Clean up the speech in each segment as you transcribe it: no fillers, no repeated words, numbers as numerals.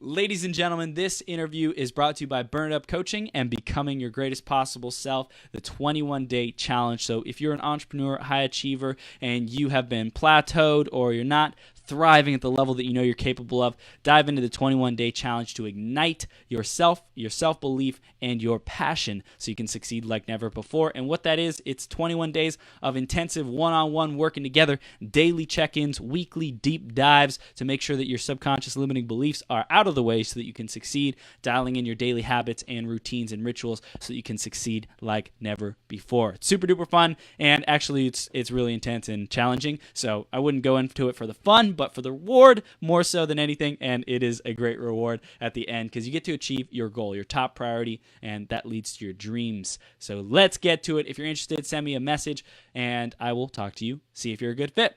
Ladies and gentlemen, this interview is brought to you by Burn It Up Coaching and Becoming Your Greatest Possible Self, the 21-day challenge. So if you're an entrepreneur, high achiever, and you have been plateaued or you're not thriving at the level that you know you're capable of, dive into the 21-day challenge to ignite yourself, your self-belief, and your passion so you can succeed like never before. And what that is, it's 21 days of intensive one-on-one working together, daily check-ins, weekly deep dives to make sure that your subconscious limiting beliefs are out of the way so that you can succeed, dialing in your daily habits and routines and rituals so that you can succeed like never before. It's super duper fun, and actually it's really intense and challenging, so I wouldn't go into it for the fun, but for the reward more so than anything, and it is a great reward at the end because you get to achieve your goal, your top priority, and that leads to your dreams. So let's get to it. If you're interested, send me a message, and I will talk to you, see if you're a good fit.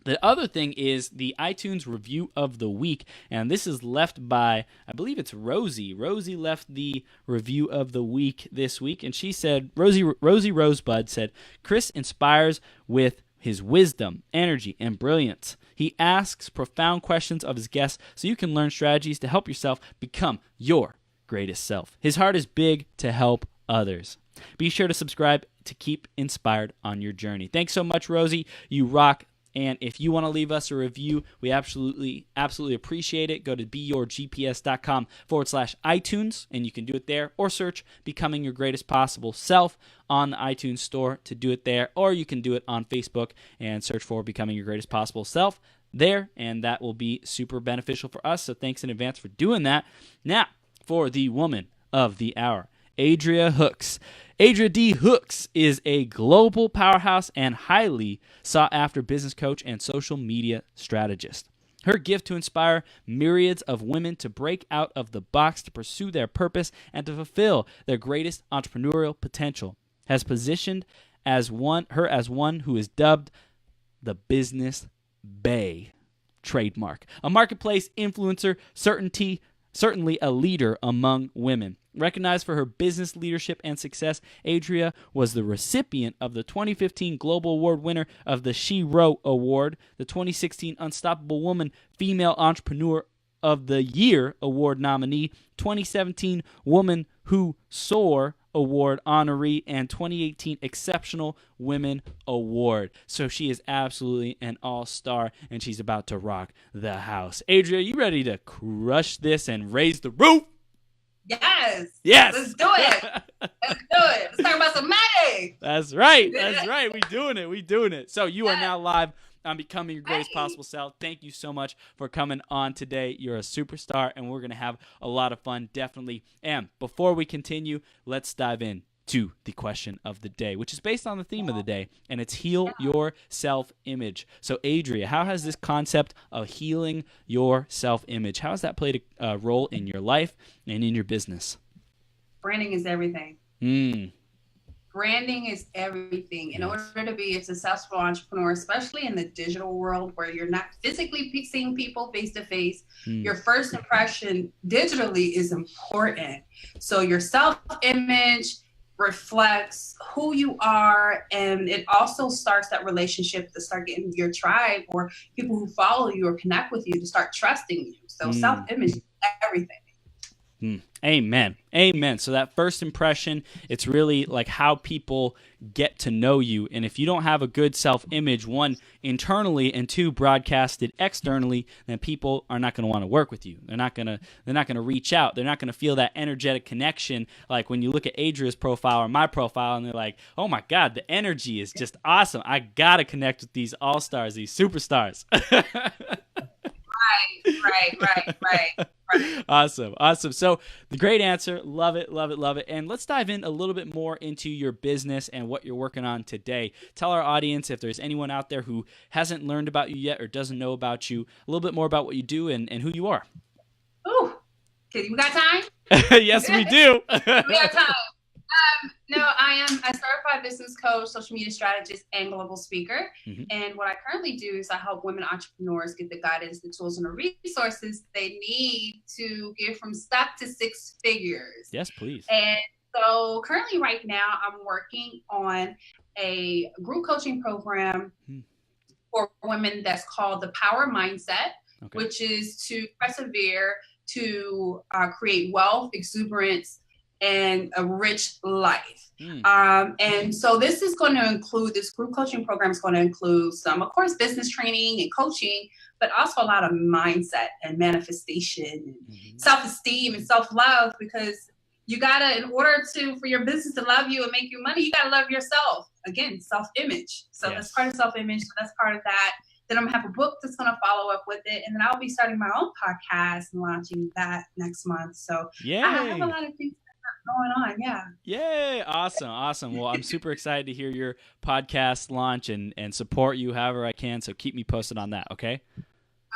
The other thing is the iTunes review of the week, and this is left by, I believe it's Rosie. Rosie left the review of the week this week, and she said, Rosie Rosebud said, Chris inspires with his wisdom, energy, and brilliance. He asks profound questions of his guests so you can learn strategies to help yourself become your greatest self. His heart is big to help others. Be sure to subscribe to keep inspired on your journey. Thanks so much, Rosie. You rock. And if you want to leave us a review, we absolutely appreciate it. Go to beyourgps.com/iTunes, and you can do it there, or search Becoming Your Greatest Possible Self on the iTunes store to do it there, or you can do it on Facebook and search for Becoming Your Greatest Possible Self there, and that will be super beneficial for us. So thanks in advance for doing that. Now, for the woman of the hour, Adria Hooks. Adria D. Hooks is a global powerhouse and highly sought-after business coach and social media strategist. Her gift to inspire myriads of women to break out of the box, to pursue their purpose, and to fulfill their greatest entrepreneurial potential has positioned her as one who is dubbed the Business Bae trademark. A marketplace influencer, certainly a leader among women. Recognized for her business leadership and success, Adria was the recipient of the 2015 Global Award winner of the SheRo Award, the 2016 Unstoppable Woman Female Entrepreneur of the Year Award nominee, 2017 Woman Who Soar Award honoree, and 2018 Exceptional Women Award. So she is absolutely an all-star, and she's about to rock the house. Adria, you ready to crush this and raise the roof? Yes. Let's do it. Let's talk about some money. That's right. We doing it. So you are now live on Becoming Your Greatest Possible Self. Thank you so much for coming on today. You're a superstar, and we're going to have a lot of fun, definitely. And before we continue, let's dive in to the question of the day, which is based on the theme of the day, and it's heal your self-image. So, Adria, how has this concept of healing your self-image, how has that played a role in your life and in your business? Branding is everything. Branding is everything. In order to be a successful entrepreneur, especially in the digital world where you're not physically seeing people face to face, your first impression digitally is important. So your self-image reflects who you are, and it also starts that relationship to start getting your tribe or people who follow you or connect with you to start trusting you. So self-image is everything. Amen. So that first impression, it's really like how people get to know you. And if you don't have a good self-image, one, internally, and two, broadcasted externally, then people are not going to want to work with you. They're not going to reach out. They're not going to feel that energetic connection. Like when you look at Adria's profile or my profile, and they're like, oh my God, the energy is just awesome. I got to connect with these all-stars, these superstars. Right. Awesome. So the great answer. Love it. And let's dive in a little bit more into your business and what you're working on today. Tell our audience, if there's anyone out there who hasn't learned about you yet or doesn't know about you, a little bit more about what you do and who you are. Ooh, okay, we got time? Yes, we do. We got time. No, I am a certified business coach, social media strategist, and global speaker. And what I currently do is I help women entrepreneurs get the guidance, the tools, and the resources they need to get from stuck to six figures. Yes, please. And so currently right now I'm working on a group coaching program for women that's called the Power Mindset, which is to persevere, to create wealth, exuberance, and a rich life. And so this is going to include, this group coaching program is going to include some, of course, business training and coaching, but also a lot of mindset and manifestation, and self-esteem and self-love, because you gotta, in order for your business to love you and make you money, you gotta love yourself. Again, self-image. So that's part of self-image. So that's part of that. Then I'm gonna have a book that's gonna follow up with it, and then I'll be starting my own podcast and launching that next month. So I have a lot of things going on. Yay. Awesome. Well, I'm super excited to hear your podcast launch and support you however I can. So keep me posted on that. Okay.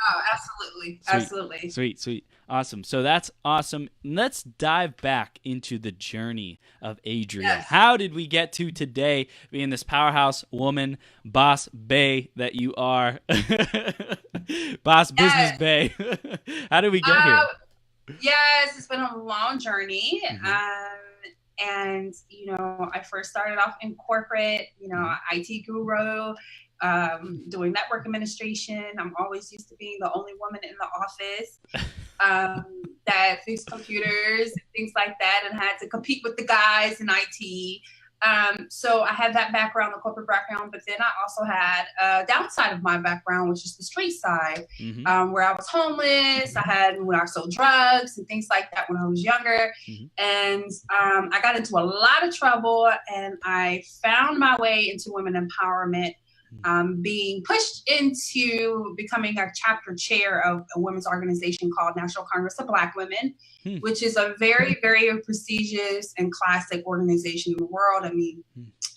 Oh, absolutely. Sweet. Awesome. So that's awesome. Let's dive back into the journey of Adria. Yes. How did we get to today being this powerhouse woman, boss bae that you are? Boss business bae. How did we get here? Yes, it's been a long journey. And, I first started off in corporate, IT guru, doing network administration. I'm always used to being the only woman in the office that fixed computers and things like that, and had to compete with the guys in IT. So I had that background, the corporate background, but then I also had a downside of my background, which is the street side, where I was homeless. When I sold drugs and things like that when I was younger. And I got into a lot of trouble, and I found my way into women empowerment, being pushed into becoming a chapter chair of a women's organization called National Congress of Black Women, which is a very, very prestigious and classic organization in the world. I mean,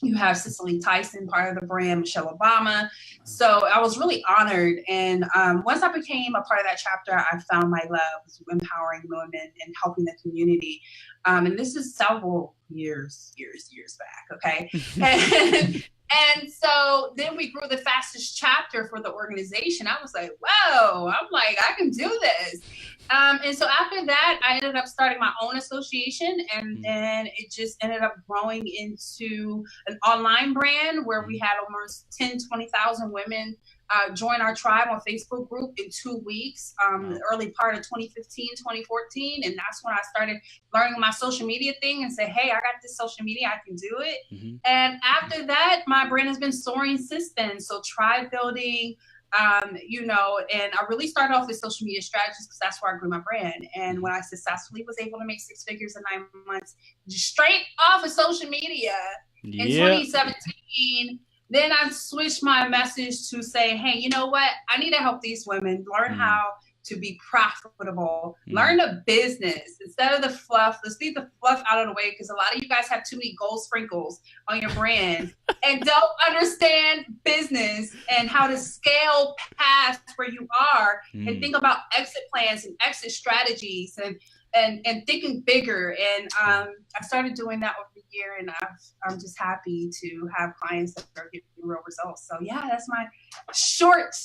you have Cicely Tyson, part of the brand, Michelle Obama. So I was really honored. And once I became a part of that chapter, I found my love empowering women and helping the community. And this is several years back, okay? And so then we grew the fastest chapter for the organization. I was like, whoa, I can do this. And so after that, I ended up starting my own association, and then it just ended up growing into an online brand where we had almost 20,000 women join our tribe on Facebook group in 2 weeks, the early part of 2015, 2014. And that's when I started learning my social media thing and say, hey, I got this social media, I can do it. And after that, my brand has been soaring since then. So tribe building, and I really started off with social media strategies because that's where I grew my brand. And when I successfully was able to make 6 figures in 9 months, straight off of social media in 2017, then I switched my message to say, hey, you know what? I need to help these women learn how to be profitable, learn the business instead of the fluff. Let's leave the fluff out of the way, because a lot of you guys have too many gold sprinkles on your brand and don't understand business and how to scale past where you are and think about exit plans and exit strategies and thinking bigger. And I started doing that over the year, and I'm just happy to have clients that are getting real results. So yeah, that's my short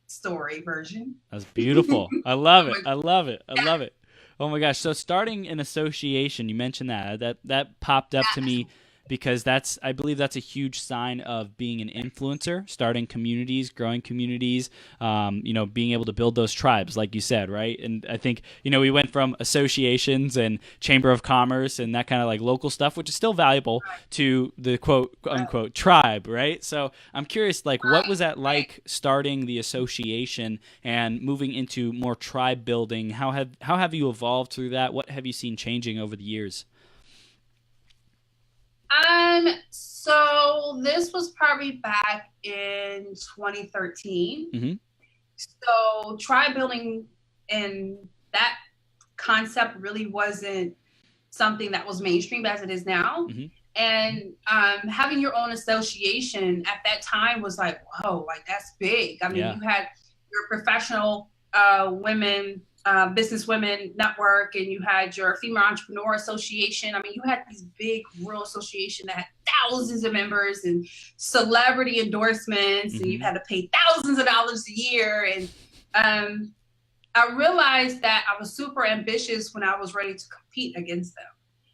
story version. That's beautiful. I love it. Oh my gosh. So starting an association, you mentioned that popped up to me, because I believe that's a huge sign of being an influencer, starting communities, growing communities, being able to build those tribes, like you said, right? And I think, we went from associations and Chamber of Commerce and that kind of like local stuff, which is still valuable, to the quote unquote tribe, right? So I'm curious, like, what was that like starting the association and moving into more tribe building? How have you evolved through that? What have you seen changing over the years? So this was probably back in 2013. So tribe building and that concept really wasn't something that was mainstream as it is now. And having your own association at that time was like, whoa, like that's big. I mean, you had your professional women, business women network, and you had your female entrepreneur association. I mean, you had these big real association that had thousands of members and celebrity endorsements, and you had to pay thousands of dollars a year. And I realized that I was super ambitious when I was ready to compete against them.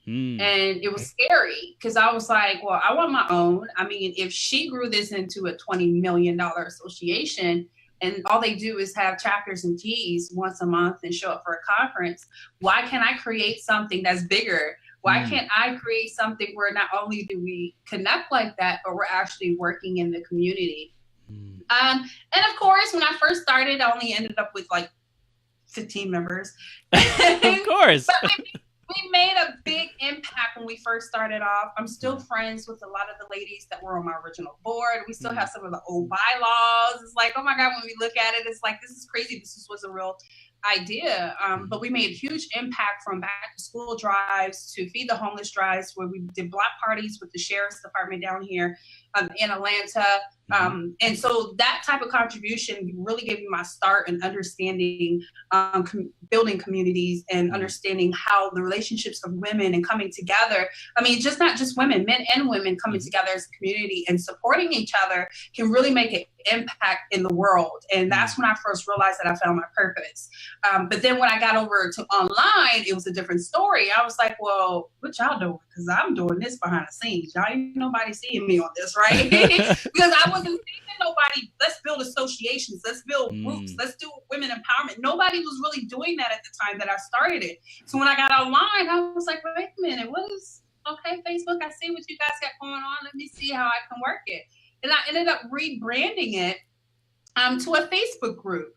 And it was scary because I was like, well, I want my own. I mean, if she grew this into a $20 million association, and all they do is have chapters and keys once a month and show up for a conference. Why can't I create something that's bigger? Why can't I create something where not only do we connect like that, but we're actually working in the community? And of course, when I first started, I only ended up with like 15 members. Of course. But we made a big impact when we first started off. I'm still friends with a lot of the ladies that were on my original board. We still have some of the old bylaws. It's like, oh my God, when we look at it, it's like, this is crazy. This was a real idea. But we made huge impact from back to school drives to feed the homeless drives, where we did block parties with the sheriff's department down here in Atlanta. And so that type of contribution really gave me my start in understanding building communities and understanding how the relationships of women and coming together. I mean, just not just women, men and women coming together as a community and supporting each other can really make an impact in the world. And that's when I first realized that I found my purpose. But then when I got over to online, it was a different story. I was like, well, what y'all doing? Because I'm doing this behind the scenes. Y'all ain't nobody seeing me on this, right? Because I wasn't seeing nobody. Let's build associations. Let's build groups. Let's do women empowerment. Nobody was really doing that at the time that I started it. So when I got online, I was like, wait a minute, what is, okay, Facebook, I see what you guys got going on. Let me see how I can work it. And I ended up rebranding it to a Facebook group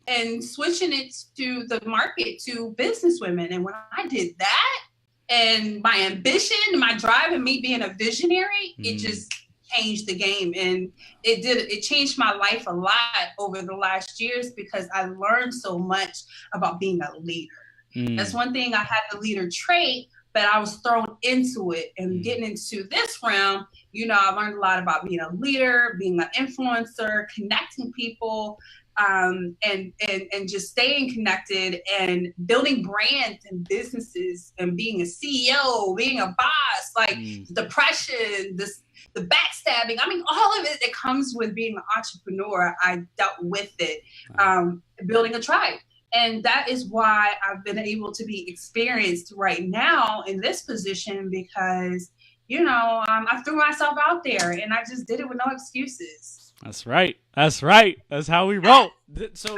and switching it to the market to business women. And when I did that, and my ambition, my drive, and me being a visionary, it just changed the game. And it changed my life a lot over the last years, because I learned so much about being a leader. That's one thing, I had the leader trait, but I was thrown into it. And getting into this realm, you know, I learned a lot about being a leader, being an influencer, connecting people, and just staying connected and building brands and businesses and being a CEO, being a boss, like depression, the backstabbing. I mean, all of it that comes with being an entrepreneur, I dealt with it, building a tribe. And that is why I've been able to be experienced right now in this position, because, you know, I threw myself out there and I just did it with no excuses. That's right. That's right. That's how we roll. So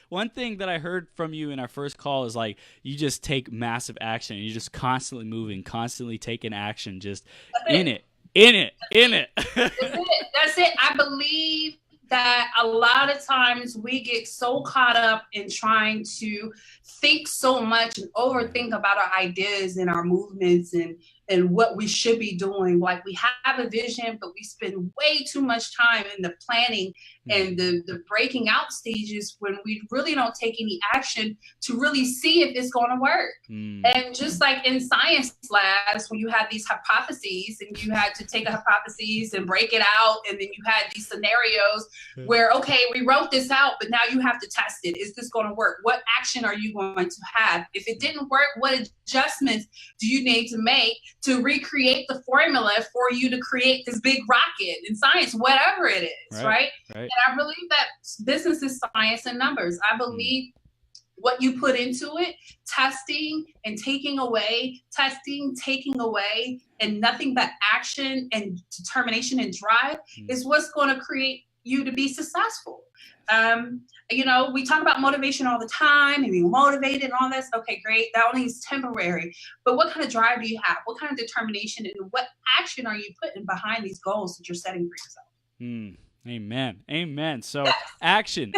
one thing that I heard from you in our first call is like, you just take massive action. You're just constantly moving, constantly taking action, just in it. That's it. I believe that a lot of times we get so caught up in trying to think so much and overthink about our ideas and our movements and what we should be doing. Like, we have a vision, but we spend way too much time in the planning and the breaking out stages when we really don't take any action to really see if it's going to work. And just like in science labs, when you had these hypotheses and you had to take a hypothesis and break it out, and then you had these scenarios where, okay, we wrote this out, but now you have to test it. Is this going to work? What action are you going to have? If it didn't work, what adjustments do you need to make to recreate the formula for you to create this big rocket in science, whatever it is, right? And I believe that business is science and numbers. I believe what you put into it, testing and taking away, and nothing but action and determination and drive is what's going to create you to be successful. You know, we talk about motivation all the time and being motivated and all this. Okay, great. That only is temporary. But what kind of drive do you have? What kind of determination and what action are you putting behind these goals that you're setting for yourself? Amen. So action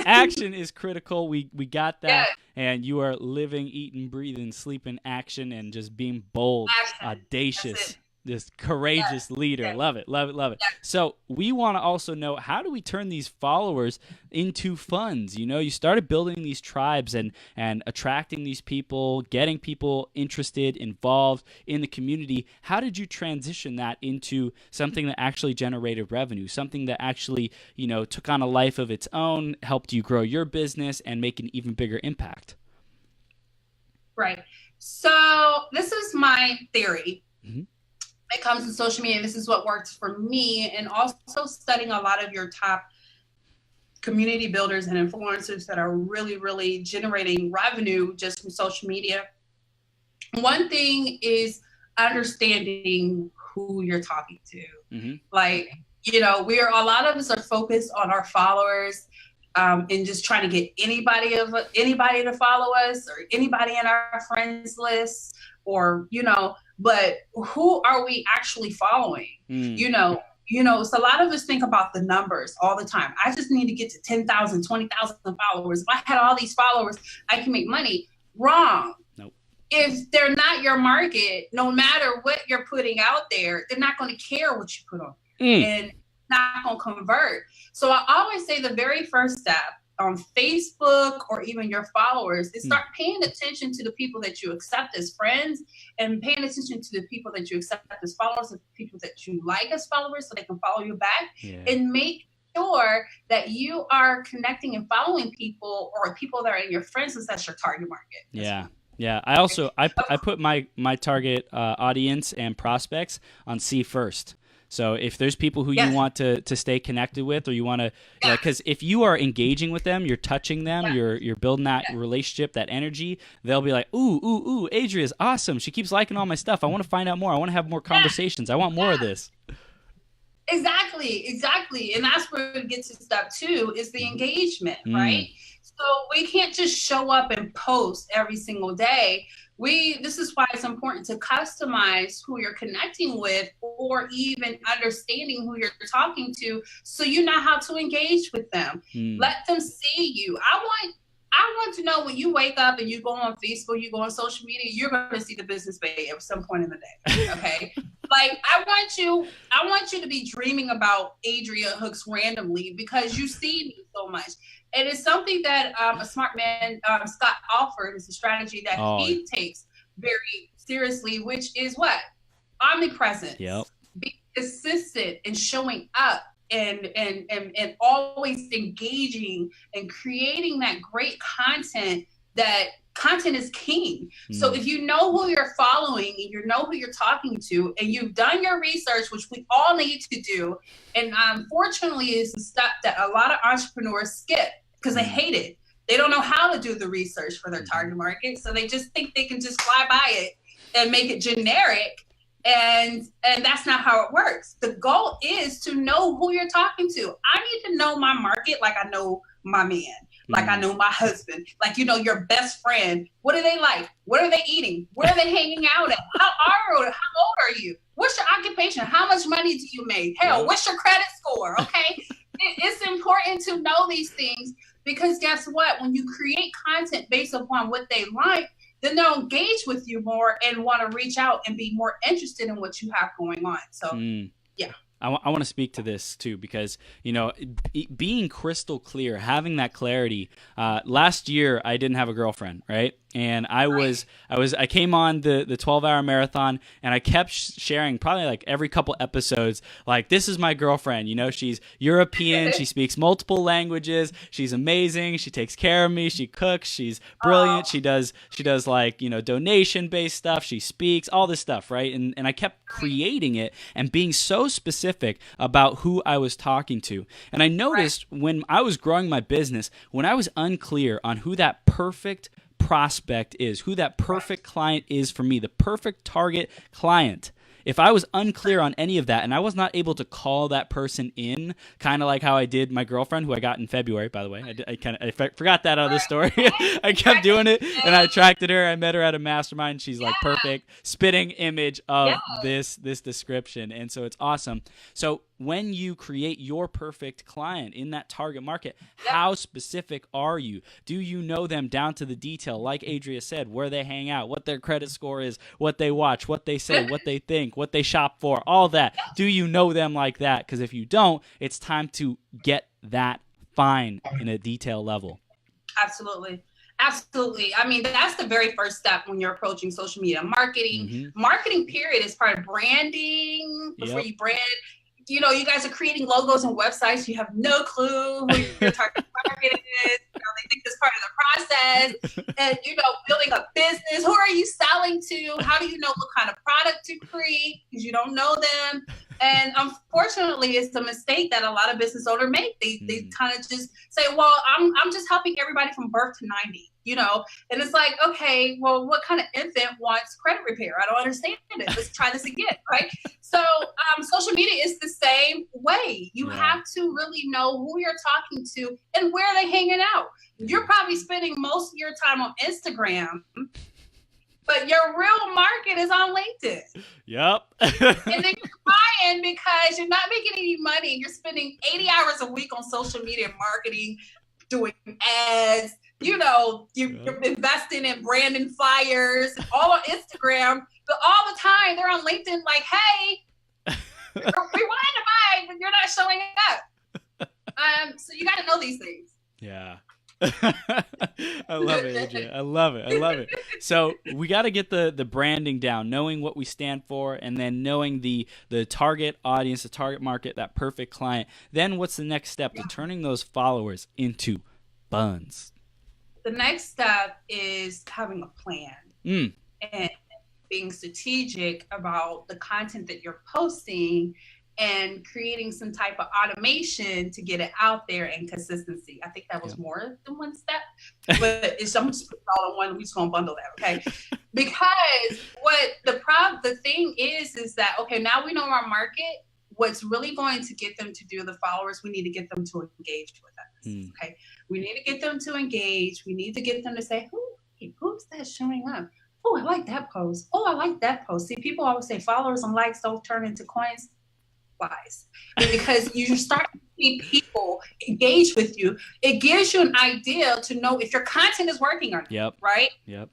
is critical. We got that. And you are living, eating, breathing, sleeping action, and just being bold, audacious, this courageous leader. Love it. So we want to also know, how do we turn these followers into funds? You know, you started building these tribes and attracting these people, getting people interested, involved in the community. How did you transition that into something that actually generated revenue, something that actually, you know, took on a life of its own, helped you grow your business and make an even bigger impact? Right. So this is my theory. It comes to social media, and this is what works for me, and also studying a lot of your top community builders and influencers that are really, really generating revenue just from social media. One thing is understanding who you're talking to. Like, you know, a lot of us are focused on our followers, and just trying to get anybody to follow us or anybody in our friends list, or, but who are we actually following? So a lot of us think about the numbers all the time. I just need to get to 10,000, 20,000 followers. If I had all these followers, I can make money. Wrong. Nope. If they're not your market, no matter what you're putting out there, they're not going to care what you put on. And not going to convert. So I always say the very first step on Facebook or even your followers is start paying attention to the people that you accept as friends, and paying attention to the people that you accept as followers, and people that you like as followers, so they can follow you back. And make sure that you are connecting and following people, or people that are in your friends list. That's your target market. Yeah. I also I put my target audience and prospects on see first. So if there's people who you want to stay connected with, or you want to, because if you are engaging with them, you're touching them, you're building that relationship, that energy, they'll be like, ooh, Adria's awesome. She keeps liking all my stuff. I want to find out more. I want to have more conversations. I want more of this. Exactly. And that's where it gets to step 2 is the engagement, right? So we can't just show up and post every single day. This is why it's important to customize who you're connecting with, or even understanding who you're talking to, so you know how to engage with them. Let them see you. I want to know, when you wake up and you go on Facebook, you go on social media, you're going to see the business babe at some point in the day. Okay. Like, I want you to be dreaming about Adria Hooks randomly, because you see me so much. And it's something that a smart man, Scott Oldford, is a strategy that he takes very seriously, which is what? Omnipresence. Yep. Being consistent and showing up, and always engaging and creating that great content. That content is king. So if you know who you're following, and you know who you're talking to, and you've done your research, which we all need to do, and unfortunately is a step that a lot of entrepreneurs skip because they hate it. They don't know how to do the research for their target market, so they just think they can just fly by it and make it generic. And that's not how it works. The goal is to know who you're talking to. I need to know my market like I know my man, like I know my husband, like, your best friend. What do they like? What are they eating? Where are they hanging out at? How old are you? What's your occupation? How much money do you make? Hell, what's your credit score? Okay. It's important to know these things, because guess what? When you create content based upon what they like, then they'll engage with you more and want to reach out and be more interested in what you have going on. So, yeah. I want to speak to this too, because, being crystal clear, having that clarity. Last year, I didn't have a girlfriend, right? And I came on the 12-hour marathon, and I kept sharing probably like every couple episodes, like, this is my girlfriend, she's European, she speaks multiple languages, she's amazing, she takes care of me, she cooks, she's brilliant, she does like, donation-based stuff, she speaks, all this stuff, right? And I kept creating it and being so specific about who I was talking to. And I noticed when I was growing my business, when I was unclear on who that perfect prospect is, who that perfect client is for me, the perfect target client. If I was unclear on any of that, and I was not able to call that person in, kind of like how I did my girlfriend, who I got in February, by the way. I forgot that out of the story. I kept doing it, and I attracted her. I met her at a mastermind. She's like perfect, spitting image of this description, and so it's awesome. So when you create your perfect client in that target market, how specific are you? Do you know them down to the detail, like Adria said, where they hang out, what their credit score is, what they watch, what they say, what they think, what they shop for, all that? Do you know them like that? Because if you don't, it's time to get that fine in a detail level. Absolutely. I mean, that's the very first step when you're approaching social media marketing. Marketing, period, is part of branding. Before you brand, you guys are creating logos and websites. You have no clue who your target market is. They think that's part of the process. And, building a business. Who are you selling to? How do you know what kind of product to create? Because you don't know them. And unfortunately, it's a mistake that a lot of business owners make. They kind of just say, well, I'm just helping everybody from birth to 90. And it's like, okay, well, what kind of infant wants credit repair? I don't understand it. Let's try this again, right? So social media is the same way. You have to really know who you're talking to and where they're hanging out. You're probably spending most of your time on Instagram, but your real market is on LinkedIn. Yep. And then you're crying because you're not making any money and you're spending 80 hours a week on social media marketing, doing ads, you're investing in branding flyers, all on Instagram, but all the time they're on LinkedIn like, hey, we wanted to buy, but you're not showing up. So you got to know these things. Yeah. I love it, AJ. I love it. So we got to get the branding down, knowing what we stand for, and then knowing the target audience, the target market, that perfect client. Then what's the next step to turning those followers into buns? The next step is having a plan and being strategic about the content that you're posting and creating some type of automation to get it out there and consistency. I think that was more than one step, but I'm just putting all in one. We're just gonna bundle that, okay? Because what the thing is that, okay, now we know our market. What's really going to get them to do the followers, we need to get them to engage with us, okay? We need to get them to engage. We need to get them to say, who's that showing up? Oh, I like that post. Oh, I like that post. See, people always say followers and likes don't turn into coins. Lies. Because you start to see people engage with you. It gives you an idea to know if your content is working or not, right? Yep.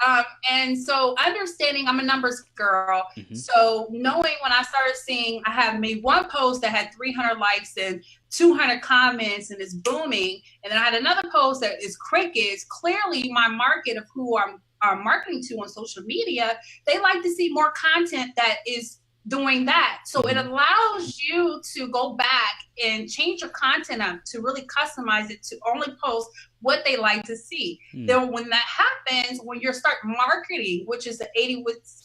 And so understanding, I'm a numbers girl. So knowing when I started seeing, I have made one post that had 300 likes and 200 comments and it's booming. And then I had another post that is crickets. Clearly my market of who I'm marketing to on social media, they like to see more content that is doing that. So it allows you to go back and change your content up to really customize it to only post what they like to see. Then when that happens, when you start marketing, which is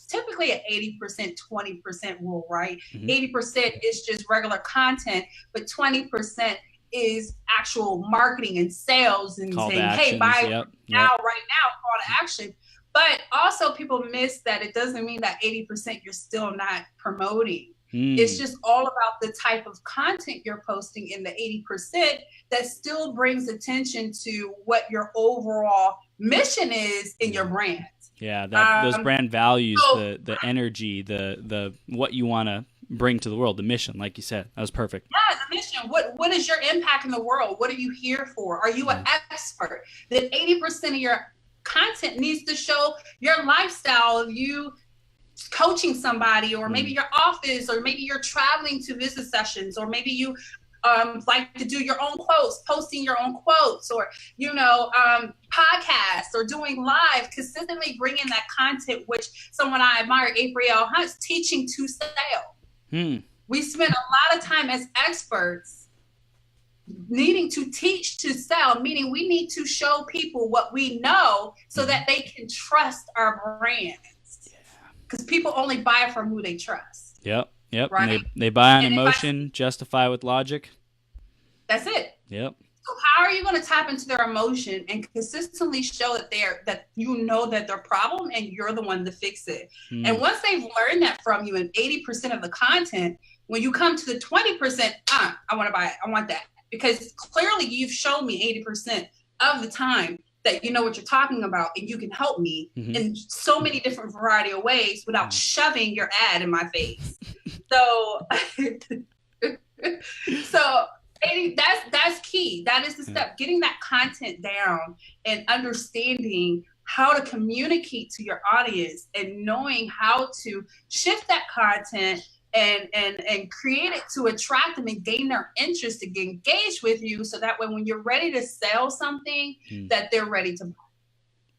typically an 80%, 20% rule, right? 80% is just regular content, but 20% is actual marketing and sales and saying, hey, buy right now, call to action. But also people miss that it doesn't mean that 80% you're still not promoting. It's just all about the type of content you're posting in the 80% that still brings attention to what your overall mission is in your brand. Yeah, those brand values, the energy, the what you want to bring to the world, the mission, like you said. That was perfect. Yeah, the mission. What is your impact in the world? What are you here for? Are you an expert? Then 80% of your content needs to show your lifestyle of you coaching somebody, or maybe your office, or maybe you're traveling to business sessions, or maybe you like to do your own quotes, posting your own quotes, or podcasts, or doing live, consistently bringing that content, which someone I admire, Adria Hunt's teaching to sell. We spend a lot of time as experts needing to teach to sell, meaning we need to show people what we know so that they can trust our brands. Because people only buy from who they trust. Yep. Right? And they buy on emotion, justify with logic. That's it. Yep. So how are you going to tap into their emotion and consistently show that that you know that their problem and you're the one to fix it? And once they've learned that from you in 80% of the content, when you come to the 20%, I want to buy it. I want that. Because clearly you've shown me 80% of the time that you know what you're talking about and you can help me in so many different variety of ways without shoving your ad in my face. So, that's key. That is the step. Getting that content down and understanding how to communicate to your audience and knowing how to shift that content and create it to attract them and gain their interest to get engaged with you, so that way when you're ready to sell something, that they're ready to buy.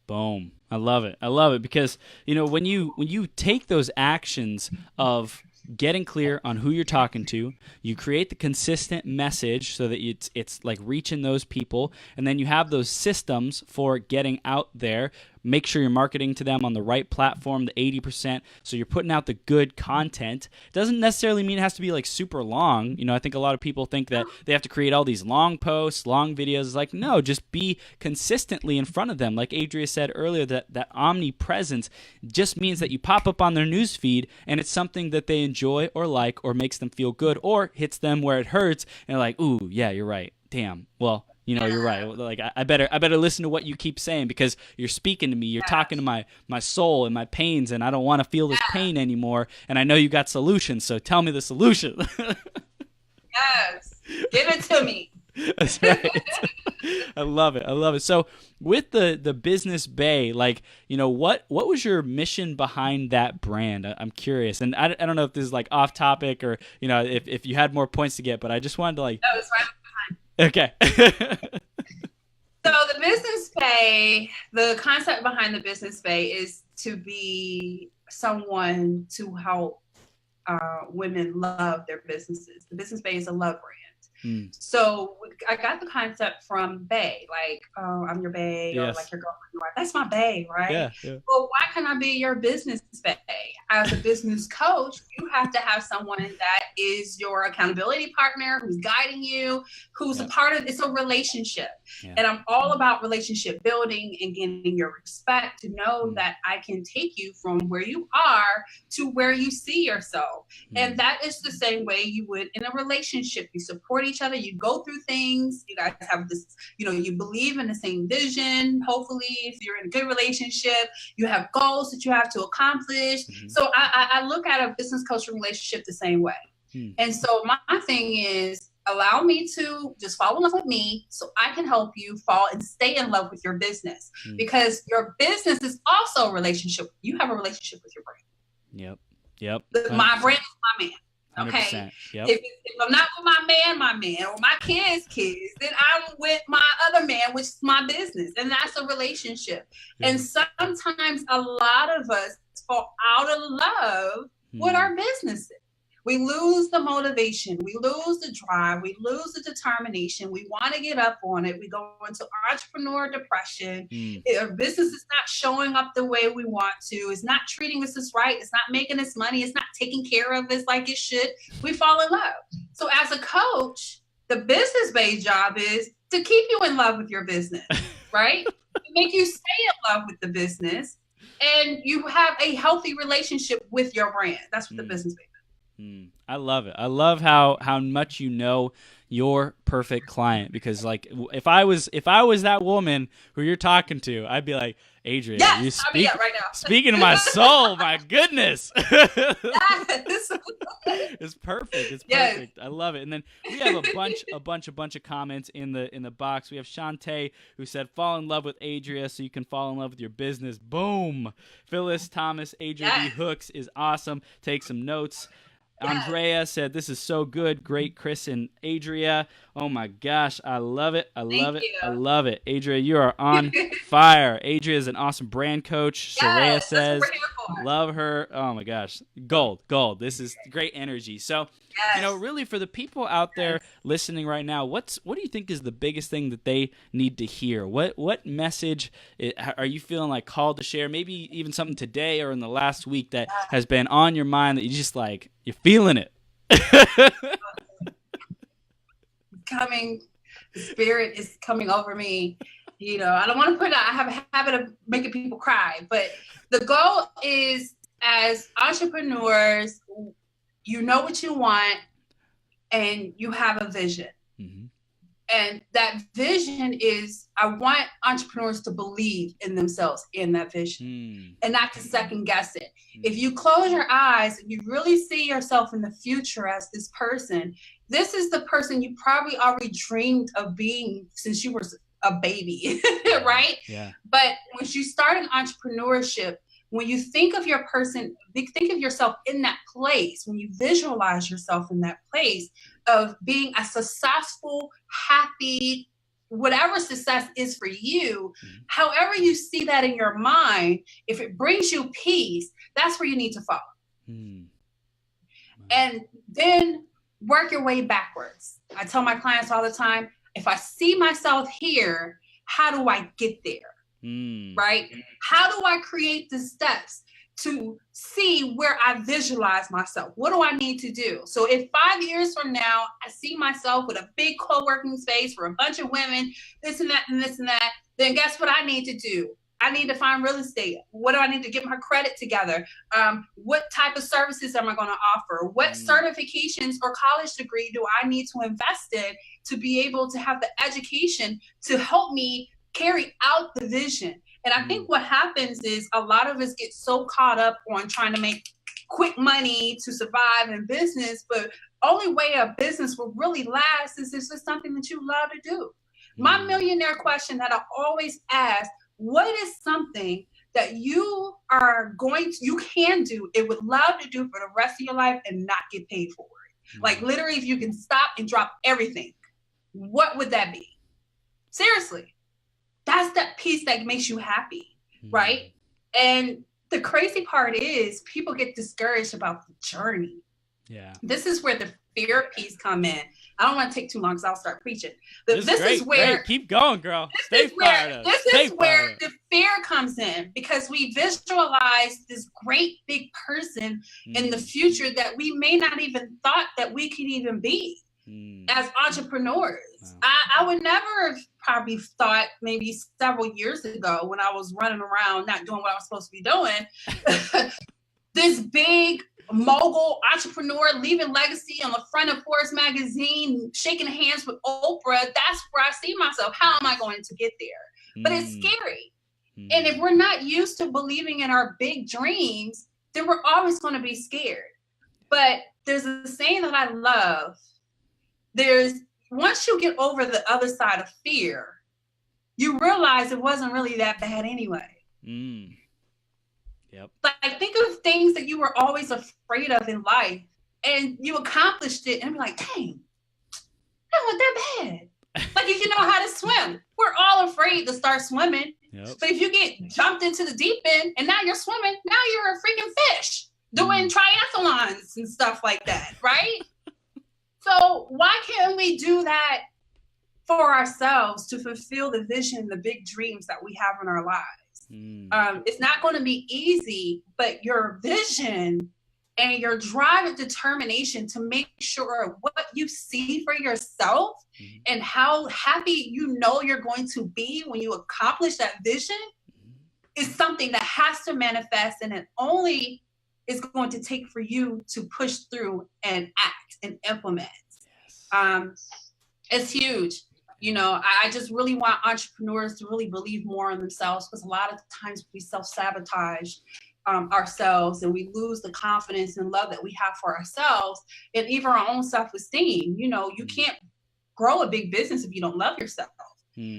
Boom. I love it because when you take those actions of getting clear on who you're talking to, you create the consistent message so that it's like reaching those people, and then you have those systems for getting out there, make sure you're marketing to them on the right platform, the 80%. So you're putting out the good content. Doesn't necessarily mean it has to be like super long. You know, I think a lot of people think that they have to create all these long posts, long videos. It's like, no, just be consistently in front of them. Like Adria said earlier, that omnipresence just means that you pop up on their news feed and it's something that they enjoy or like or makes them feel good or hits them where it hurts and they're like, ooh, yeah, you're right. Damn. Well, you know, you're right. Like I better listen to what you keep saying because you're speaking to me. You're talking to my soul and my pains, and I don't want to feel this pain anymore. And I know you got solutions, so tell me the solution. Yes, give it to me. That's right. I love it. I love it. So with the Business Bay, like, you know, what was your mission behind that brand? I'm curious. And I don't know if this is like off topic or, you know, if you had more points to get, but I just wanted to like. No, it's right behind. Okay. So the Business Bay, the concept behind the Business Bay is to be someone to help women love their businesses. The Business Bay is a love brand. So I got the concept from Bay, like, I'm your Bay, or like your girlfriend, your wife. That's my Bay, right? Yeah. Well, why can't I be your business Bay? As a business coach, you have to have someone that is your accountability partner, who's guiding you, who's a part of, it's a relationship. And I'm all about relationship building and getting your respect to know that I can take you from where you are to where you see yourself. And that is the same way you would in a relationship. You support each other, you go through things, you guys have this, you know, you believe in the same vision. Hopefully, if you're in a good relationship, you have goals that you have to accomplish. So I look at a business coaching relationship the same way. And so my thing is, allow me to just fall in love with me so I can help you fall and stay in love with your business, because your business is also a relationship. You have a relationship with your brand. Yep. My brand is my man. Okay. Yep. If I'm not with my man, or my kids, then I'm with my other man, which is my business. And that's a relationship. And sometimes a lot of us fall out of love with our businesses. We lose the motivation. We lose the drive. We lose the determination. We want to get up on it. We go into entrepreneur depression. Our business is not showing up the way we want to. It's not treating us as right. It's not making us money. It's not taking care of us like it should. We fall in love. So as a coach, the Business Bay job is to keep you in love with your business, right? To make you stay in love with the business, and you have a healthy relationship with your brand. That's what the Business Bay is. I love it. I love how much you know your perfect client, because like if I was that woman who you're talking to, I'd be like, Adria, you right now. Speaking to my soul, my goodness. Yes. It's perfect. It's perfect. I love it. And then we have a bunch of comments in the box. We have Shantae, who said, fall in love with Adria so you can fall in love with your business. Boom. Phyllis Thomas, Adria B. Hooks is awesome. Take some notes. Andrea said, this is so good. Great, Chris and Adria. Oh my gosh, I love it. I love it. Adria, you are on fire. Adria is an awesome brand coach. Soraya says, love her. Oh my gosh, gold. This is great energy. So, you know, really for the people out there listening right now, what do you think is the biggest thing that they need to hear? What message are you feeling like called to share? Maybe even something today or in the last week that has been on your mind that you just like, you're feeling it. The spirit is coming over me. You know, I don't want to I have a habit of making people cry, but the goal is, as entrepreneurs, you know what you want and you have a vision. And that vision is, I want entrepreneurs to believe in themselves in that vision and not to second guess it. If you close your eyes and you really see yourself in the future as this person, this is the person you probably already dreamed of being since you were a baby, right? Yeah. But once you start an entrepreneurship, when you think of your person, think of yourself in that place, when you visualize yourself in that place of being a successful, happy, whatever success is for you, however you see that in your mind, if it brings you peace, that's where you need to follow. And then work your way backwards. I tell my clients all the time, if I see myself here, how do I get there? right? How do I create the steps to see where I visualize myself? What do I need to do? So if 5 years from now, I see myself with a big co-working space for a bunch of women, this and that and this and that, then guess what I need to do? I need to find real estate. What do I need to get my credit together? What type of services am I going to offer? What certifications or college degree do I need to invest in to be able to have the education to help me carry out the vision? And I think what happens is a lot of us get so caught up on trying to make quick money to survive in business, but only way a business will really last is if it's something that you love to do. My millionaire question that I always ask, what is something that you can do and would love to do for the rest of your life and not get paid for it? Like literally, if you can stop and drop everything, what would that be? Seriously, that's that piece that makes you happy, right? And the crazy part is people get discouraged about the journey. Yeah. This is where the fear piece come in. I don't want to take too long because I'll start preaching. But this is where keep going, girl. This is where the fear comes in, because we visualize this great big person in the future that we may not even thought that we could even be as entrepreneurs. Wow. I would never have probably thought maybe several years ago when I was running around not doing what I was supposed to be doing, this big mogul entrepreneur leaving legacy on the front of Forbes magazine, shaking hands with Oprah. That's where I see myself. How am I going to get there? But it's scary. And if we're not used to believing in our big dreams, then we're always going to be scared. But there's a saying that I love. Once you get over the other side of fear, you realize it wasn't really that bad anyway. Yep. Like, think of things that you were always afraid of in life, and you accomplished it, and be like, dang, that wasn't that bad. Like, if you know how to swim, we're all afraid to start swimming. Yep. But if you get jumped into the deep end, and now you're swimming, now you're a freaking fish doing triathlons and stuff like that, right? So why can't we do that for ourselves to fulfill the vision, the big dreams that we have in our lives? It's not going to be easy, but your vision and your drive and determination to make sure what you see for yourself and how happy you know you're going to be when you accomplish that vision is something that has to manifest, and it only is going to take for you to push through and act and implement. It's huge. You know, I just really want entrepreneurs to really believe more in themselves, because a lot of times we self-sabotage ourselves, and we lose the confidence and love that we have for ourselves, and even our own self-esteem. You know, you can't grow a big business if you don't love yourself.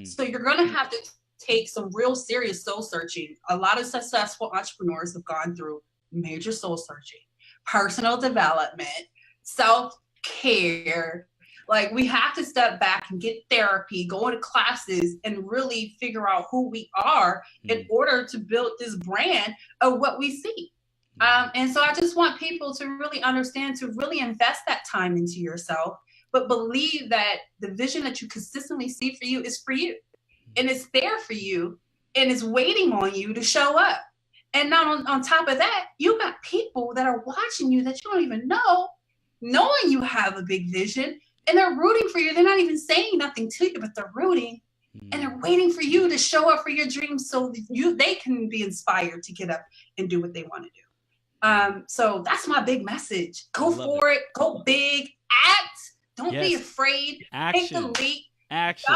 So you're going to have to take some real serious soul searching. A lot of successful entrepreneurs have gone through major soul searching, personal development, self-care. Like, we have to step back and get therapy, go into classes, and really figure out who we are in order to build this brand of what we see. And so I just want people to really understand, to really invest that time into yourself, but believe that the vision that you consistently see for you is for you. And it's there for you, and it's waiting on you to show up. And now on top of that, you got people that are watching you that you don't even know, knowing you have a big vision. And they're rooting for you. They're not even saying nothing to you, but they're rooting. And they're waiting for you to show up for your dreams so they can be inspired to get up and do what they want to do. So that's my big message. Go for it. Go big. Act. Don't be afraid. Action. Take the leap. Action.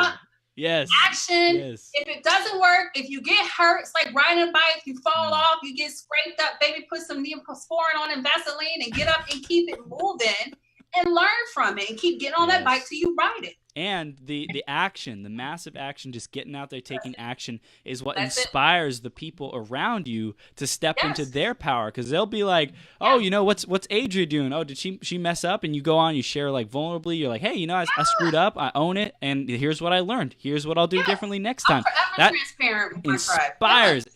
Yes. Action. Yes. If it doesn't work, if you get hurt, it's like riding a bike. You fall off, you get scraped up, baby, put some Neosporin on and Vaseline and get up and keep it moving. And learn from it and keep getting on that bike till you ride it. And the action, the massive action, just getting out there, taking action is what inspires the people around you to step into their power. Because they'll be like, oh, you know, what's Adria doing? Oh, did she mess up? And you go on, you share like vulnerably. You're like, hey, you know, I screwed up. I own it. And here's what I learned. Here's what I'll do differently next time. That transparent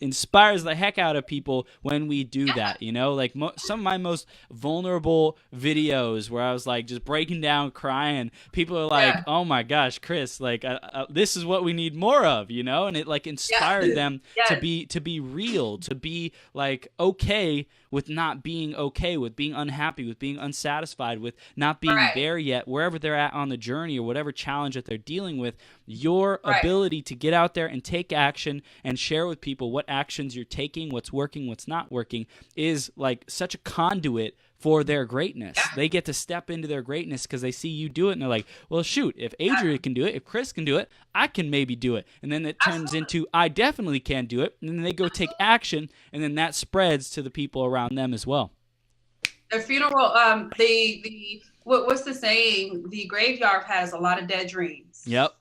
inspires the heck out of people when we do that. You know, like some of my most vulnerable videos where I was like just breaking down, crying. People are like, oh my gosh, Chris, like this is what we need more of, you know? And it like inspired them to be real, to be like okay with not being okay, with being unhappy, with being unsatisfied, with not being there yet, wherever they're at on the journey or whatever challenge that they're dealing with. Your ability to get out there and take action and share with people what actions you're taking, what's working, what's not working, is like such a conduit for their greatness. They get to step into their greatness because they see you do it, and they're like, well, shoot, if Adria can do it, if Chris can do it, I can maybe do it. And then it turns into, I definitely can do it. And then they go take action, and then that spreads to the people around them as well. The funeral, what's the saying? The graveyard has a lot of dead dreams. Yep.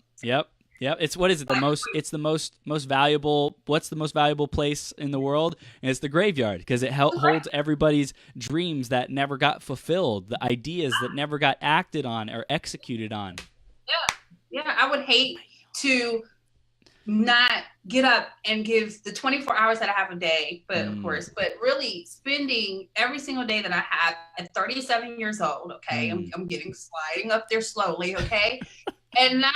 It's what is it? It's the most valuable. What's the most valuable place in the world? And it's the graveyard, because it holds everybody's dreams that never got fulfilled, the ideas that never got acted on or executed on. Yeah. I would hate to not get up and give the 24 hours that I have a day, but of course, but really spending every single day that I have at 37 years old. Okay, I'm getting sliding up there slowly. Okay. And not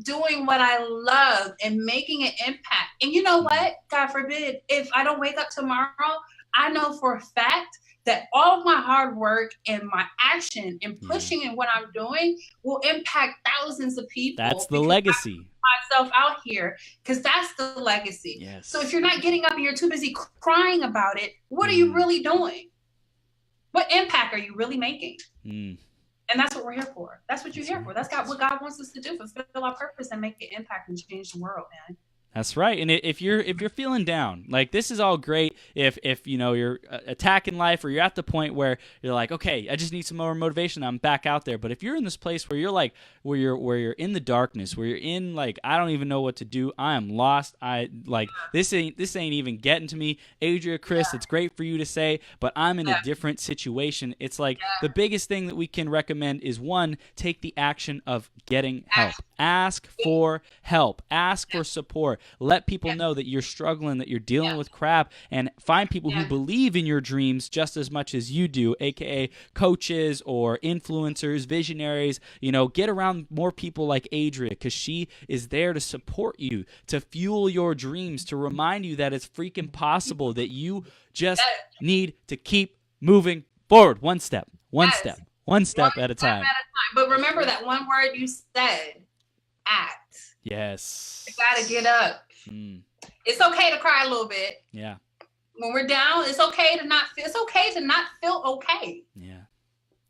doing what I love and making an impact. And you know what? God forbid, if I don't wake up tomorrow, I know for a fact that all of my hard work and my action and pushing in what I'm doing will impact thousands of people. That's the legacy. Myself out here, because that's the legacy. Yes. So if you're not getting up and you're too busy crying about it, what are you really doing? What impact are you really making? And that's what we're here for. That's what you're here for. That's what God wants us to do, fulfill our purpose and make an impact and change the world, man. That's right. And if you're feeling down, like this is all great if you know you're attacking life, or you're at the point where you're like, okay, I just need some more motivation, I'm back out there. But if you're in this place where you're like where you're in the darkness, where you're in like, I don't even know what to do, I am lost, I like this ain't even getting to me. Adria, Chris, it's great for you to say, but I'm in a different situation. It's like the biggest thing that we can recommend is, one, take the action of getting help. Ask for help. Ask for support. Let people know that you're struggling, that you're dealing with crap, and find people who believe in your dreams just as much as you do, aka coaches or influencers, visionaries. You know, get around more people like Adria, because she is there to support you, to fuel your dreams, to remind you that it's freaking possible, that you just need to keep moving forward, one step at a time. But remember that one word you said, act. Yes. You gotta get up. It's okay to cry a little bit. Yeah. When we're down, it's okay to not feel okay. Yeah.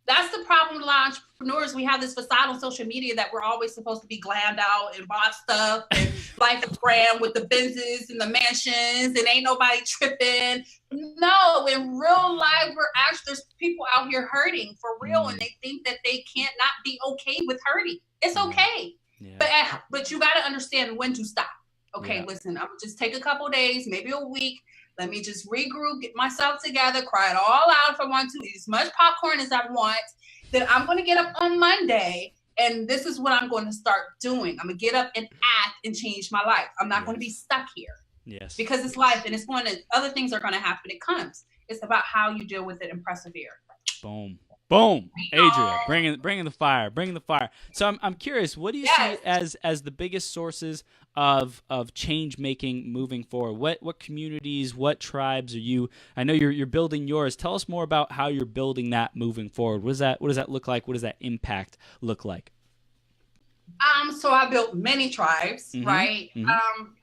That's the problem with a lot of entrepreneurs. We have this facade on social media that we're always supposed to be glammed out and bossed up and life is grand with the Benzes and the mansions and ain't nobody tripping. No, in real life, there's people out here hurting for real, and they think that they can't not be okay with hurting. It's okay. Yeah. But you got to understand when to stop. Okay, listen, I'm gonna just take a couple days, maybe a week. Let me just regroup, get myself together, cry it all out if I want to, eat as much popcorn as I want. Then I'm going to get up on Monday, and this is what I'm going to start doing. I'm going to get up and act and change my life. I'm not going to be stuck here. Yes. Because it's life, and other things are going to happen. It comes. It's about how you deal with it and persevere. Boom. Boom. Adria, bringing the fire. So I'm curious, what do you see as the biggest sources of change making moving forward? What communities, what tribes are you? I know you're building yours. Tell us more about how you're building that moving forward. What does that look like? What does that impact look like? So I built many tribes, right?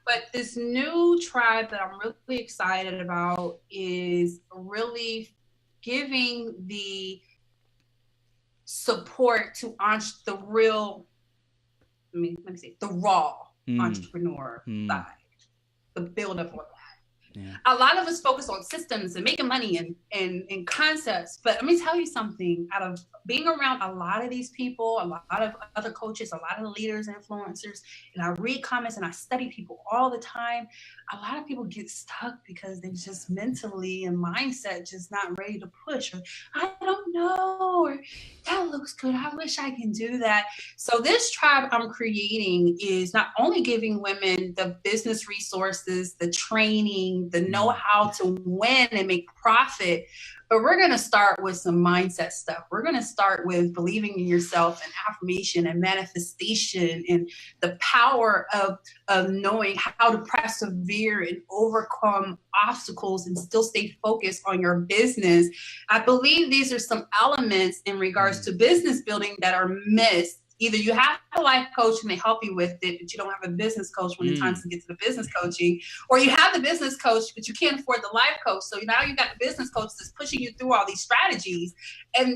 But this new tribe that I'm really excited about is really giving the support to the raw entrepreneur side, the build up of that. Yeah. A lot of us focus on systems and making money and concepts, but let me tell you something. Out of being around a lot of these people, a lot of other coaches, a lot of leaders, influencers, and I read comments and I study people all the time, a lot of people get stuck because they're just mentally and mindset just not ready to push, or I don't know, or that looks good, I wish I can do that. So this tribe I'm creating is not only giving women the business resources, the training, marketing, the know-how to win and make profit. But we're going to start with some mindset stuff. We're going to start with believing in yourself and affirmation and manifestation and the power of knowing how to persevere and overcome obstacles and still stay focused on your business. I believe these are some elements in regards to business building that are missed. Either you have a life coach and they help you with it, but you don't have a business coach when it's time to get to the business coaching, or you have the business coach, but you can't afford the life coach. So now you got the business coach that's pushing you through all these strategies.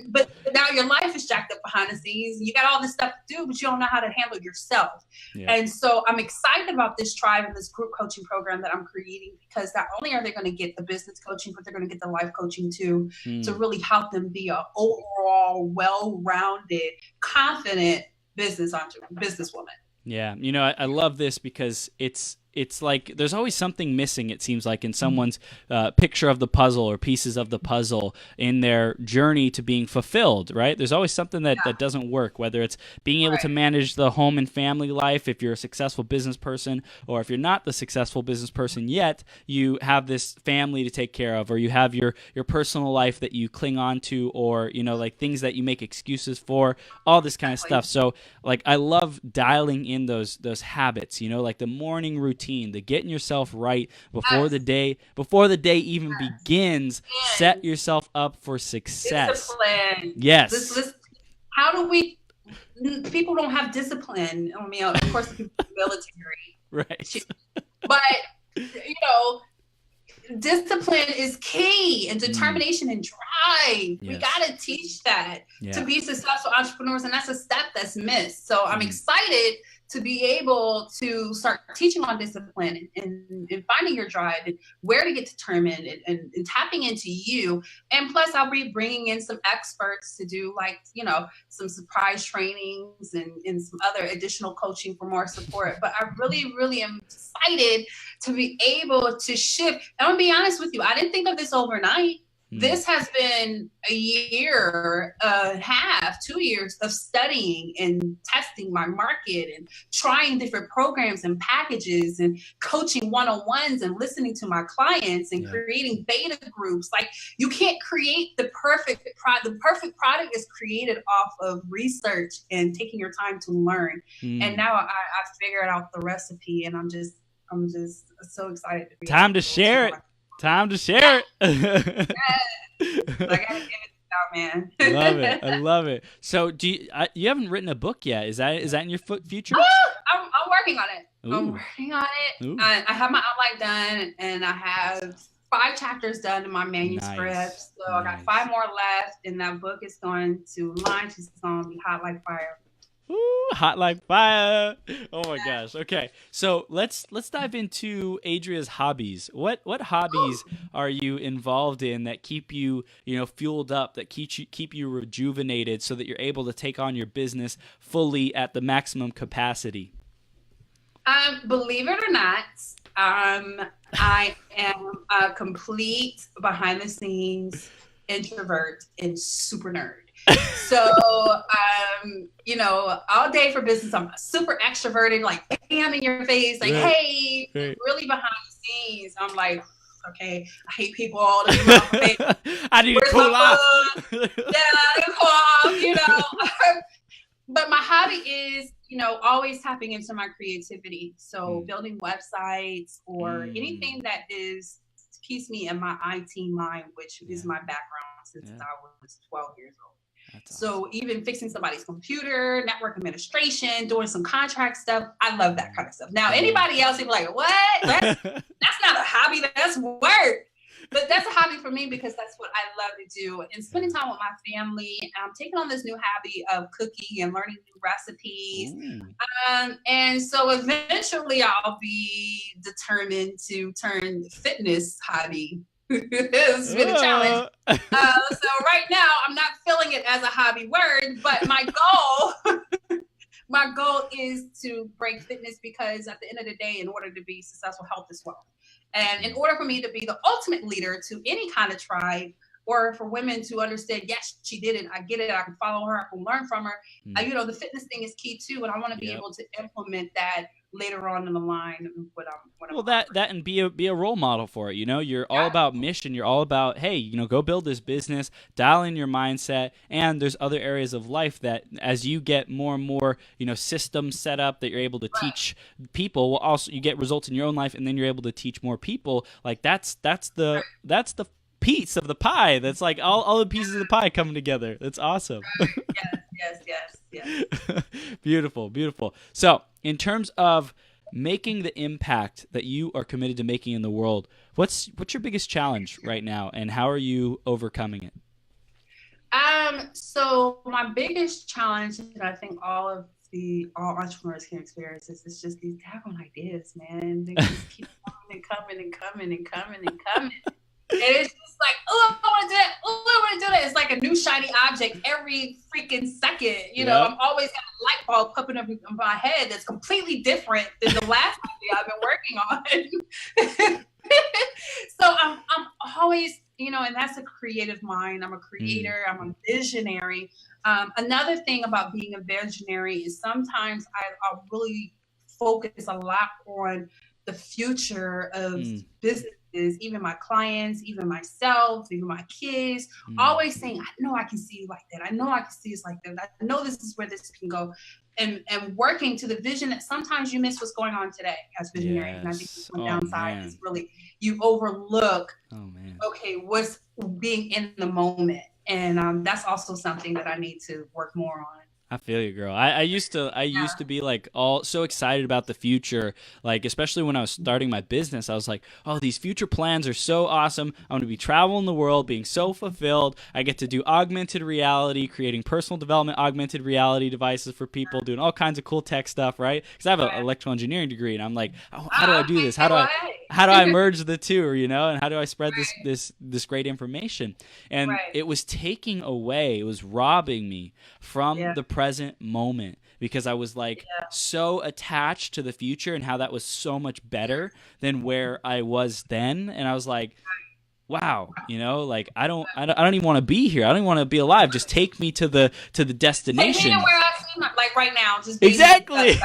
But now your life is jacked up behind the scenes. You got all this stuff to do, but you don't know how to handle yourself. Yeah. And so I'm excited about this tribe and this group coaching program that I'm creating, because not only are they going to get the business coaching, but they're going to get the life coaching too, to really help them be an overall well-rounded, confident businesswoman. Yeah. You know, I love this because it's like there's always something missing, it seems like, in someone's picture of the puzzle or pieces of the puzzle in their journey to being fulfilled, right? There's always something that doesn't work, whether it's being able to manage the home and family life if you're a successful business person, or if you're not the successful business person yet, you have this family to take care of, or you have your personal life that you cling on to, or, you know, like things that you make excuses for, all this kind of stuff. So like I love dialing in those habits, you know, like the morning routine, the getting yourself right before the day even begins. Set yourself up for success. Discipline. Yes. How do we? People don't have discipline. I mean, of course, the people in the military, right? But you know, discipline is key, and determination and drive. Yes. We got to teach that to be successful entrepreneurs, and that's a step that's missed. So I'm excited to be able to start teaching on discipline and finding your drive and where to get determined and tapping into you. And plus, I'll be bringing in some experts to do, like, you know, some surprise trainings and some other additional coaching for more support. But I really, really am excited to be able to shift. And I'm gonna be honest with you, I didn't think of this overnight. This has been a year, half, 2 years of studying and testing my market and trying different programs and packages and coaching one-on-ones and listening to my clients and creating beta groups. Like, you can't create the perfect product. The perfect product is created off of research and taking your time to learn. And now I figured out the recipe, and I'm just so excited to be time to share it. Time to share it. Yes. I gotta give it out, man. I love it. So, you haven't written a book yet? Is that in your future? I'm working on it. Ooh. I'm working on it. I have my outline done, and I have 5 chapters done in my manuscript. Nice. So I got 5 more left, and that book is going to launch. It's going to be hot like fire. Ooh, hot like fire. Oh my gosh. Okay. So let's dive into Adria's hobbies. What hobbies are you involved in that keep you, fueled up, that keep you rejuvenated so that you're able to take on your business fully at the maximum capacity? Believe it or not, I am a complete behind the scenes introvert and super nerd. So, all day for business, I'm super extroverted, like, bam in your face, like, hey, really behind the scenes. I'm like, okay, I hate people all the time. I need to cool off. I need to cool off, But my hobby is, always tapping into my creativity. So building websites or anything that keeps me in my IT mind, which is my background since I was 12 years old. So even fixing somebody's computer, network administration, doing some contract stuff, I love that kind of stuff. Now, anybody else would be like, what? That's not a hobby, that's work. But that's a hobby for me because that's what I love to do. And spending time with my family. I'm taking on this new hobby of cooking and learning new recipes. And so eventually I'll be determined to turn fitness hobby. It's been a challenge. So right now I'm not feeling it as a hobby word, but my goal is to break fitness, because at the end of the day, in order to be successful, health is wealth. And in order for me to be the ultimate leader to any kind of tribe or for women to understand, yes, she did it. I get it. I can follow her. I can learn from her. You know, the fitness thing is key too. And I want to be able to implement that later on in the line. Well, that and be a role model for it. You know, you're all about mission. You're all about, hey, you know, go build this business, dial in your mindset. And there's other areas of life that as you get more and more, you know, systems set up that you're able to teach people, well, also you get results in your own life, and then you're able to teach more people. Like that's the piece of the pie. That's like all the pieces of the pie coming together. That's awesome. Yes. Beautiful. So in terms of making the impact that you are committed to making in the world, what's your biggest challenge right now, and how are you overcoming it? So my biggest challenge, and I think all entrepreneurs can experience this, is just these daggone ideas, man. They just keep coming. And it's just like, oh, I want to do that. Oh, I want to do that. It's like a new shiny object every freaking second. You know, I'm always got a light bulb popping up in my head that's completely different than the last idea I've been working on. So I'm always, you know, and that's a creative mind. I'm a creator. I'm a visionary. Another thing about being a visionary is sometimes I really focus a lot on the future of businesses, even my clients, even myself, even my kids, always saying, I know I can see you like that. I know I can see us like that. I know this is where this can go. And working to the vision that sometimes you miss what's going on today as visionary. And I think the downside is really you overlook, okay, what's being in the moment. And that's also something that I need to work more on. I feel you, girl. I used to be like all so excited about the future, like especially when I was starting my business. I was like, oh, these future plans are so awesome. I'm going to be traveling the world, being so fulfilled. I get to do augmented reality, creating personal development augmented reality devices for people, doing all kinds of cool tech stuff, right? Because I have an electrical engineering degree, and I'm like, oh, how do I do this? How do I merge the two, you know? And how do I spread this great information? And it was taking away, it was robbing me from the present moment, because I was like so attached to the future and how that was so much better than where I was then. And I was like, wow, you know, like I don't even want to be here. I don't even want to be alive. Just take me to the destination. Take me to where I see like right now. Just exactly.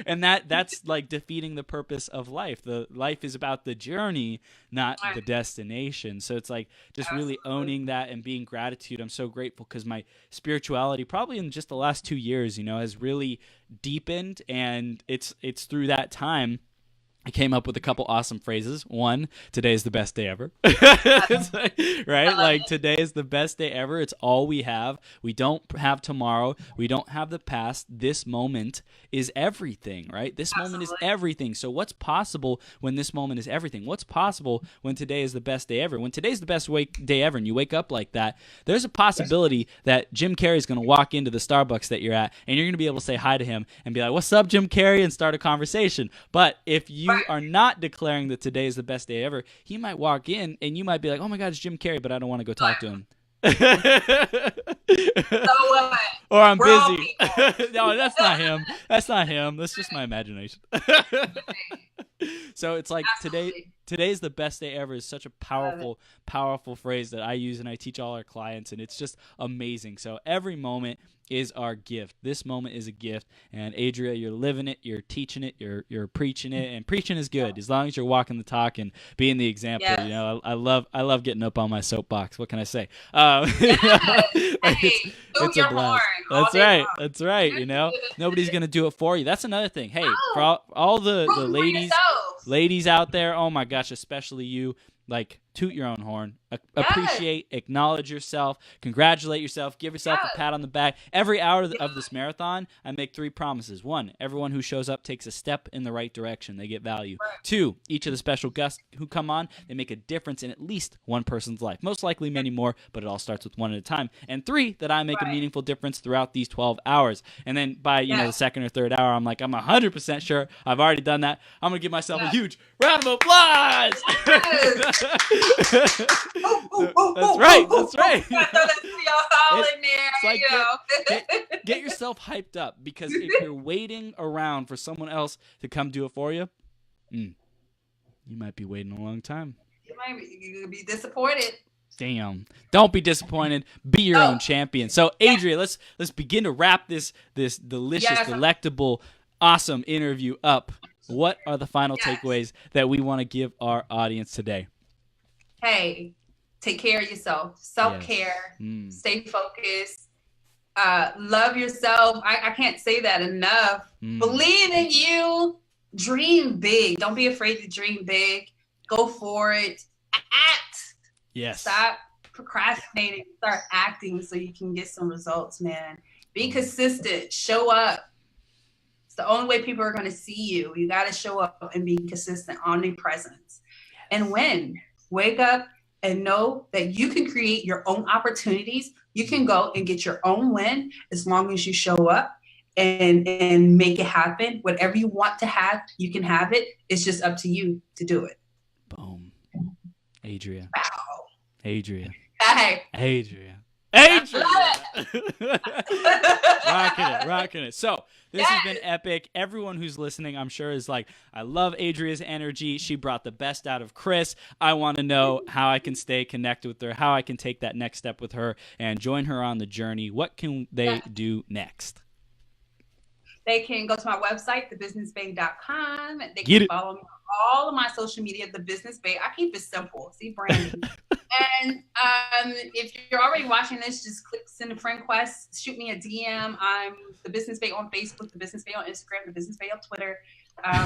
And that's like defeating the purpose of life. The life is about the journey, not the destination. So it's like just really owning that and being gratitude. I'm so grateful because my spirituality probably in just the last 2 years, you know, has really deepened, and it's through that time I came up with a couple awesome phrases. One, today is the best day ever. Right? Like, today is the best day ever. It's all we have. We don't have tomorrow. We don't have the past. This moment is everything, right? This moment is everything. So what's possible when this moment is everything? What's possible when today is the best day ever? When today's the best day ever and you wake up like that, there's a possibility that Jim Carrey's going to walk into the Starbucks that you're at, and you're going to be able to say hi to him and be like, what's up, Jim Carrey, and start a conversation. But if you are not declaring that today is the best day ever, he might walk in and you might be like, oh my God, it's Jim Carrey, but I don't want to go talk to him. Or I'm busy. No, that's not him. That's just my imagination. So it's like today's the best day ever is such a powerful phrase that I use and I teach all our clients, and it's just amazing. So every moment is our gift. This moment is a gift, and Adria, you're living it, you're teaching it, you're preaching it, and preaching is good as long as you're walking the talk and being the example. You know, I love getting up on my soapbox. What can I say? It's a blast. That's right. You know, nobody's gonna do it for you. That's another thing. Hey, for all the ladies out there, oh my gosh, especially you, like, toot your own horn, appreciate, acknowledge yourself, congratulate yourself, give yourself a pat on the back. Every hour of this marathon, I make 3 promises. 1, everyone who shows up takes a step in the right direction. They get value. 2, each of the special guests who come on, they make a difference in at least one person's life. Most likely many more, but it all starts with one at a time. And 3, that I make a meaningful difference throughout these 12 hours. And then by, you know, the second or third hour, I'm like, I'm 100% sure I've already done that. I'm going to give myself a huge round of applause. That's right. Get yourself hyped up, because if you're waiting around for someone else to come do it for you, you might be waiting a long time. You might be disappointed. Damn. Don't be disappointed. Be your own champion. So, Adria, let's begin to wrap this delicious, delectable, awesome interview up. What are the final takeaways that we want to give our audience today? Hey, take care of yourself. Self-care. Stay focused. Love yourself. I can't say that enough. Believe in you. Dream big. Don't be afraid to dream big. Go for it. Act. Yes. Stop procrastinating. Start acting so you can get some results, man. Be consistent. Show up. It's the only way people are going to see you. You got to show up and be consistent. Omnipresence. And win. Wake up and know that you can create your own opportunities. You can go and get your own win as long as you show up and make it happen. Whatever you want to have, you can have it. It's just up to you to do it. Boom. Adria. Wow. Adria. Hey. Adria. Rocking it. So this has been epic. Everyone who's listening, I'm sure, is like, I love Adria's energy. She brought the best out of Chris. I want to know how I can stay connected with her, how I can take that next step with her and join her on the journey. What can they do next? They can go to my website, thebusinessbae.com. They can follow me on all of my social media, The Business Bae. I keep it simple. See, branding. And if you're already watching this, just send a friend request, shoot me a DM. I'm The Business Bae on Facebook, The Business Bae on Instagram, The Business Bae on Twitter.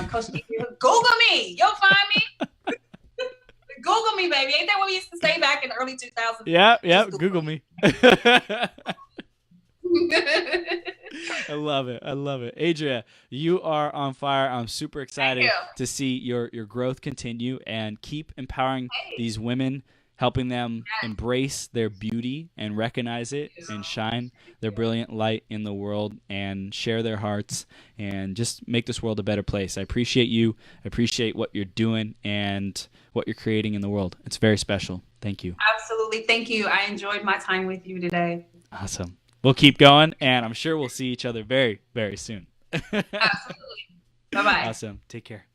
Coach, Google me. You'll find me. Google me, baby. Ain't that what we used to say back in the early 2000s? Yeah. Google me. I love it. Adria, you are on fire. I'm super excited to see your growth continue and keep empowering these women, helping them embrace their beauty and recognize it and shine their brilliant light in the world and share their hearts and just make this world a better place. I appreciate you. I appreciate what you're doing and what you're creating in the world. It's very special. Thank you. Absolutely. Thank you. I enjoyed my time with you today. Awesome. We'll keep going, and I'm sure we'll see each other very, very soon. Absolutely. Bye-bye. Awesome. Take care.